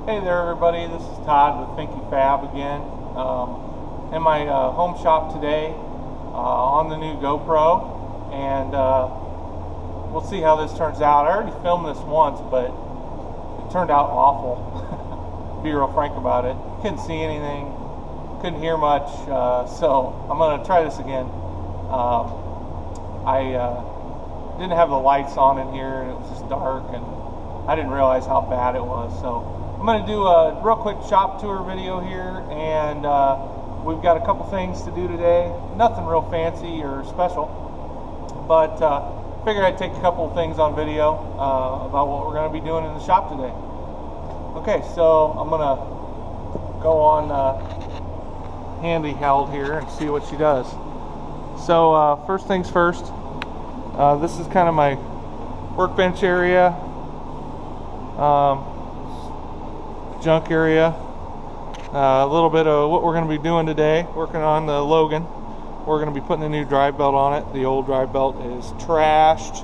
Hey there everybody, this is Todd with Finky Fab again. In my home shop today on the new GoPro, and we'll see how this turns out. I already filmed this once, but it turned out awful. Be real frank about it. Couldn't see anything, couldn't hear much, so I'm going to try this again. I didn't have the lights on in here, and it was just dark, and I didn't realize how bad it was. So I'm going to do a real quick shop tour video here, and we've got a couple things to do today. Nothing real fancy or special, but figured I'd take a couple things on video about what we're going to be doing in the shop today. Okay, so I'm going to go on handy held here and see what she does. So first things first, this is kind of my workbench area, junk area. A little bit of what we're going to be doing today, working on the Logan. We're going to be putting a new drive belt on it. The old drive belt is trashed,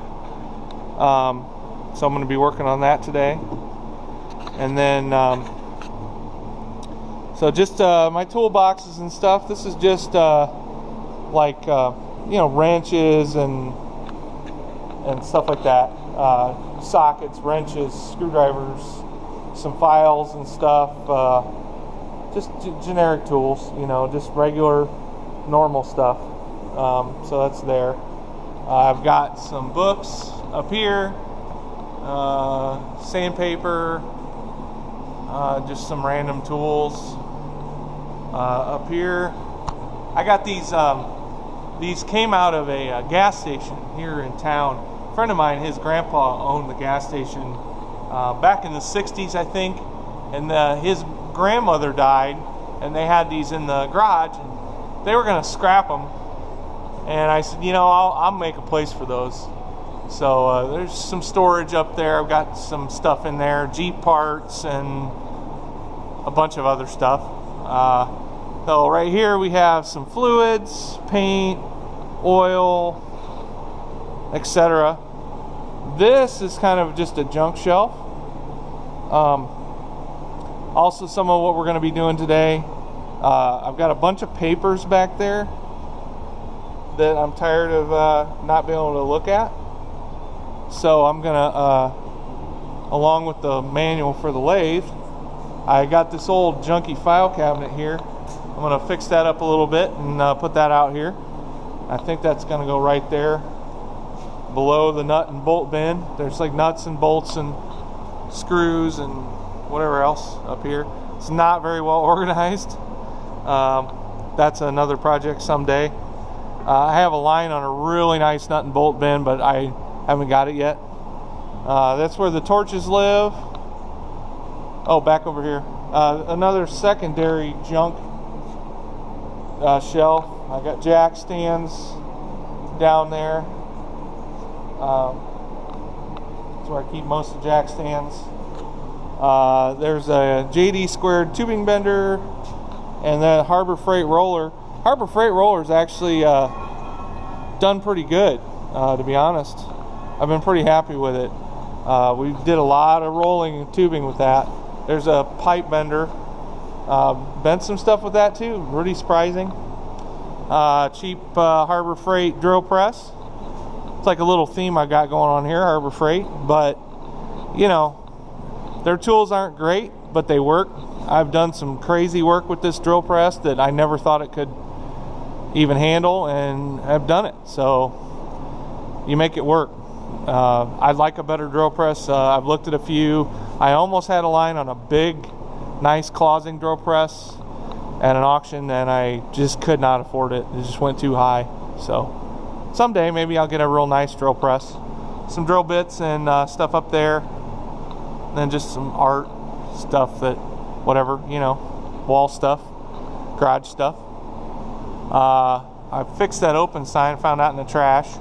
so I'm going to be working on that today. And then so just my toolboxes and stuff. This is just like you know, wrenches and stuff like that, sockets, wrenches, screwdrivers, some files and stuff, just generic tools, you know, just regular normal stuff. So that's there. I've got some books up here, sandpaper, just some random tools up here. I got these came out of a gas station here in town. A friend of mine, his grandpa owned the gas station back in the 60s, I think, and his grandmother died, and they had these in the garage, and they were going to scrap them, and I said, you know, I'll make a place for those. So there's some storage up there. I've got some stuff in there, Jeep parts and a bunch of other stuff. So right here we have some fluids, paint, oil, etc. This is kind of just a junk shelf. Also, some of what we're going to be doing today, I've got a bunch of papers back there that I'm tired of not being able to look at. So I'm going to, along with the manual for the lathe, I got this old junky file cabinet here. I'm going to fix that up a little bit and put that out here. I think that's going to go right there below the nut and bolt bin. There's like nuts and bolts and screws and whatever else up here. It's not very well organized. That's another project someday. I have a line on a really nice nut and bolt bin, but I haven't got it yet. That's where the torches live. Oh, back over here. Another secondary junk shelf. I got jack stands down there. That's where I keep most of the jack stands. There's a JD squared tubing bender, and then a Harbor Freight roller. Harbor Freight roller's actually done pretty good, to be honest. I've been pretty happy with it. We did a lot of rolling and tubing with that. There's a pipe bender. Bent some stuff with that too, really surprising. Cheap Harbor Freight drill press. It's like a little theme I got going on here, Harbor Freight, but you know, their tools aren't great, but they work. I've done some crazy work with this drill press that I never thought it could even handle, and I've done it. So you make it work. I'd like a better drill press. I've looked at a few. I almost had a line on a big, nice closing drill press at an auction, and I just could not afford it. It just went too high. So someday maybe I'll get a real nice drill press. Some drill bits and stuff up there. And then just some art stuff, that whatever, you know, wall stuff, garage stuff. I fixed that open sign, found out in the trash.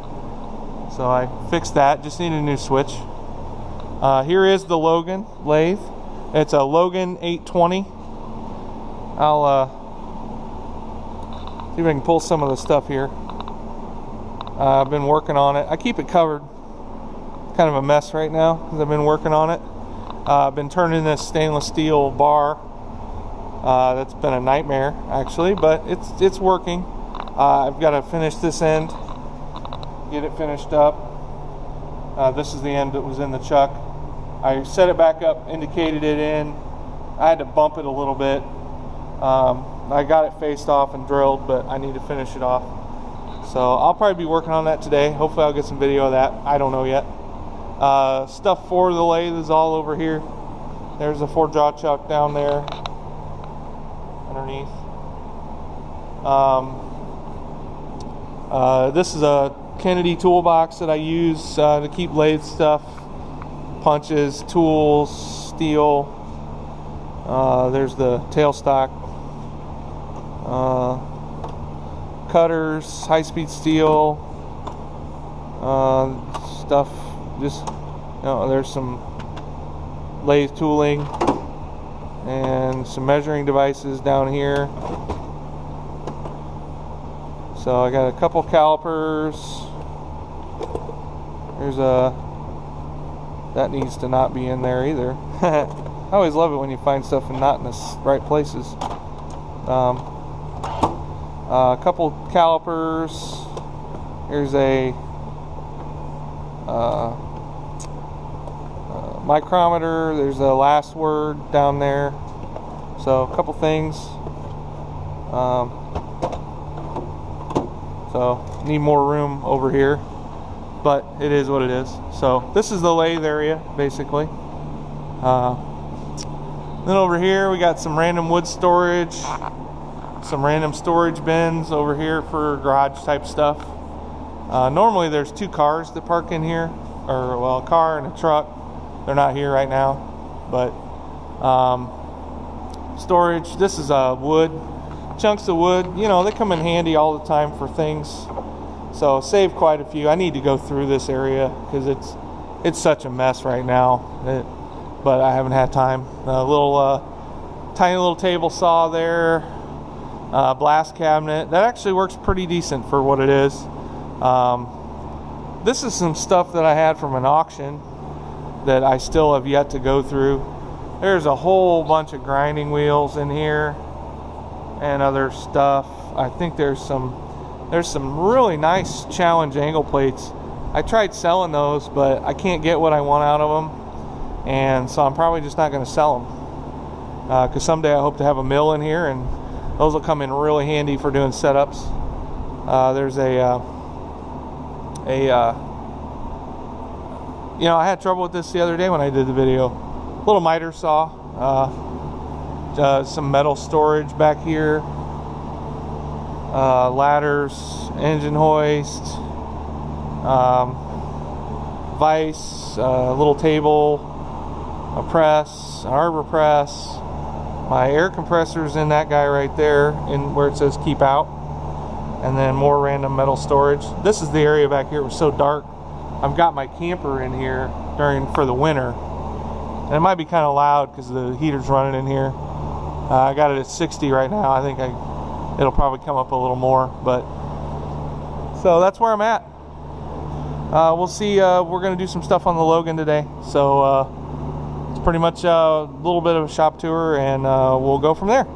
So I fixed that, just need a new switch. Here is the Logan lathe. It's a Logan 820. I'll see if I can pull some of the stuff here. I've been working on it. I keep it covered. Kind of a mess right now because I've been working on it. I've been turning this stainless steel bar. That's been a nightmare actually, but it's working. I've got to finish this end, get it finished up. This is the end that was in the chuck. I set it back up, indicated it in. I had to bump it a little bit. I got it faced off and drilled, but I need to finish it off. So I'll probably be working on that today. Hopefully I'll get some video of that. I don't know yet. Stuff for the lathe is all over here. There's a 4-jaw chuck down there underneath. This is a Kennedy toolbox that I use to keep lathe stuff, punches, tools, steel. There's the tailstock, cutters, high-speed steel, stuff. Just, there's some lathe tooling and some measuring devices down here. So I got a couple calipers. There's that needs to not be in there either. I always love it when you find stuff and not in the right places. A couple calipers. Here's a micrometer. There's a last word down there. So a couple things. So need more room over here, but it is what it is. So this is the lathe area basically. Then over here we got some random wood storage, some random storage bins over here for garage type stuff. Normally there's 2 cars that park in here, or well, a car and a truck. They're not here right now, but storage. This is wood, chunks of wood. You know, they come in handy all the time for things. So save quite a few. I need to go through this area because it's such a mess right now. But I haven't had time. A little tiny little table saw there, blast cabinet that actually works pretty decent for what it is. This is some stuff that I had from an auction that I still have yet to go through. There's a whole bunch of grinding wheels in here and other stuff. I think there's some really nice challenge angle plates. I tried selling those, but I can't get what I want out of them, and so I'm probably just not going to sell them because someday I hope to have a mill in here, and those will come in really handy for doing setups. There's you know, I had trouble with this the other day when I did the video. Little miter saw, some metal storage back here, ladders, engine hoist, vise, a little table, a press, an arbor press. My air compressor's in that guy right there, in where it says keep out, and then more random metal storage. This is the area back here. It was so dark. I've got my camper in here for the winter, and it might be kind of loud because the heater's running in here. I got it at 60 right now. I think it'll probably come up a little more, but so that's where I'm at. We'll see. We're gonna do some stuff on the Logan today, so it's pretty much a little bit of a shop tour, and we'll go from there.